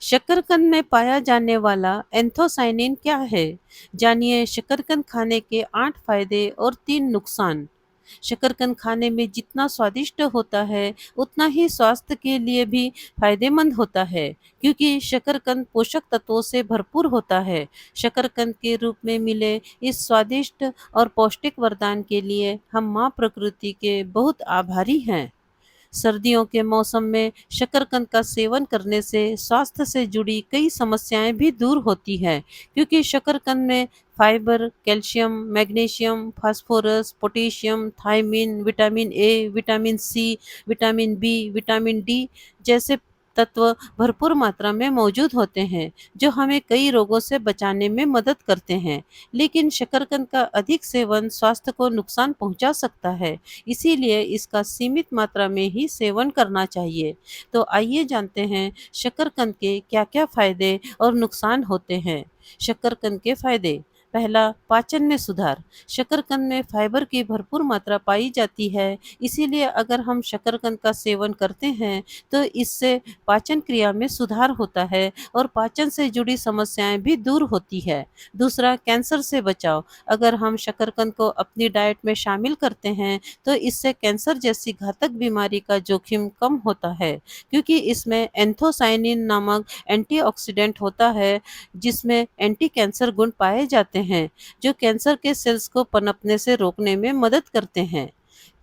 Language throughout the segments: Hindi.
शकरकंद में पाया जाने वाला एंथोसाइनिन क्या है? जानिए शकरकंद खाने के 8 फायदे और 3 नुकसान। शकरकंद खाने में जितना स्वादिष्ट होता है, उतना ही स्वास्थ्य के लिए भी फायदेमंद होता है, क्योंकि शकरकंद पोषक तत्वों से भरपूर होता है। शकरकंद के रूप में मिले इस स्वादिष्ट और पौष्टिक वरदान के लिए हम माँ प्रकृति के बहुत आभारी हैं। सर्दियों के मौसम में शकरकंद का सेवन करने से स्वास्थ्य से जुड़ी कई समस्याएं भी दूर होती हैं, क्योंकि शकरकंद में fibre, calcium, magnesium, phosphorus, potassium, thiamine, vitamin A, vitamin C, vitamin B, vitamin D जैसे तत्व भरपूर मात्रा में मौजूद होते हैं, जो हमें कई रोगों से बचाने में मदद करते हैं। लेकिन शकरकंद का अधिक सेवन स्वास्थ्य को नुकसान पहुंचा सकता है, इसीलिए इसका सीमित मात्रा में ही सेवन करना चाहिए। तो आइए जानते हैं शकरकंद के क्या-क्या फायदे और नुकसान होते हैं। शकरकंद के फायदे। पहला, पाचन में सुधार। शकरकंद में फाइबर की भरपूर मात्रा पाई जाती है, इसीलिए अगर हम शकरकंद का सेवन करते हैं तो इससे पाचन क्रिया में सुधार होता है और पाचन से जुड़ी समस्याएं भी दूर होती है। दूसरा, कैंसर से बचाव। अगर हम शकरकंद को अपनी डाइट में शामिल करते हैं तो इससे कैंसर जैसी घातक बीमारी का जोखिम कम होता है, क्योंकि इसमें एंथोसाइनिन नामक एंटीऑक्सीडेंट होता है, जिसमें एंटी कैंसर गुण पाए जाते हैं, जो कैंसर के सेल्स को पनपने से रोकने में मदद करते हैं।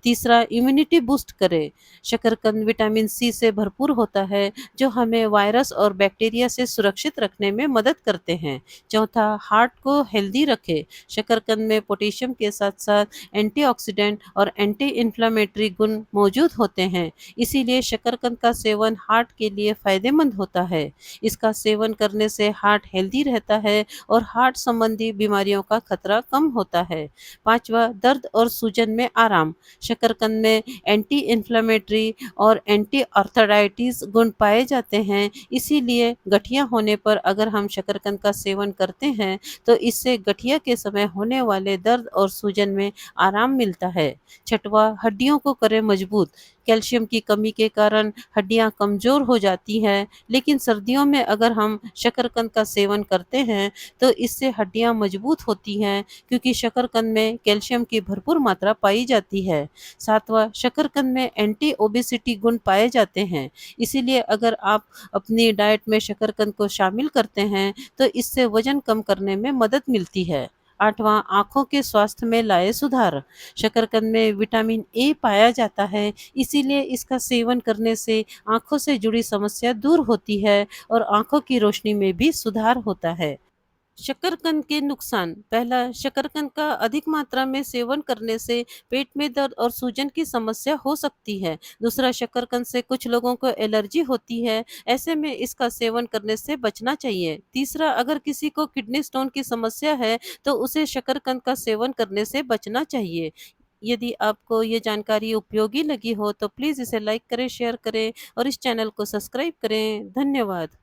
तीसरा, इम्यूनिटी बूस्ट करे। शकरकंद विटामिन सी से भरपूर होता है, जो हमें वायरस और बैक्टीरिया से सुरक्षित रखने में मदद करते हैं। चौथा, हार्ट को हेल्दी रखे। शकरकंद में पोटेशियम के साथ साथ एंटीऑक्सीडेंट और एंटी इन्फ्लेमेटरी गुण मौजूद होते हैं, इसीलिए शकरकंद का सेवन हार्ट के लिए फायदेमंद होता है। इसका सेवन करने से हार्ट हेल्दी रहता है और हार्ट संबंधी बीमारियों का खतरा कम होता है। पांचवा, दर्द और सूजन में आराम। शकरकंद में एंटी इन्फ्लेमेटरी और एंटी आर्थराइटिस गुण पाए जाते हैं, इसीलिए गठिया होने पर अगर हम शकरकंद का सेवन करते हैं तो इससे गठिया के समय होने वाले दर्द और सूजन में आराम मिलता है। छठवा, हड्डियों को करे मजबूत। कैल्शियम की कमी के कारण हड्डियां कमजोर हो जाती हैं, लेकिन सर्दियों में अगर हम शकरकंद का सेवन करते हैं तो इससे हड्डियां मजबूत होती हैं, क्योंकि शकरकंद में कैल्शियम की भरपूर मात्रा पाई जाती है। सातवां, शकरकंद में एंटी ओबेसिटी गुण पाए जाते हैं, इसीलिए अगर आप अपनी डाइट में शकरकंद को शामिल करते हैं तो इससे वजन कम करने में मदद मिलती है। आठवां, आँखों के स्वास्थ्य में लाए सुधार। शकरकंद में विटामिन ए पाया जाता है, इसीलिए इसका सेवन करने से आँखों से जुड़ी समस्या दूर होती है और आँखों की रोशनी में भी सुधार होता है। शकरकंद के नुकसान। पहला, शकरकंद का अधिक मात्रा में सेवन करने से पेट में दर्द और सूजन की समस्या हो सकती है। दूसरा, शकरकंद से कुछ लोगों को एलर्जी होती है, ऐसे में इसका सेवन करने से बचना चाहिए। तीसरा, अगर किसी को किडनी स्टोन की समस्या है तो उसे शकरकंद का सेवन करने से बचना चाहिए। यदि आपको ये जानकारी उपयोगी लगी हो तो प्लीज़ इसे लाइक करें, शेयर करें और इस चैनल को सब्सक्राइब करें। धन्यवाद।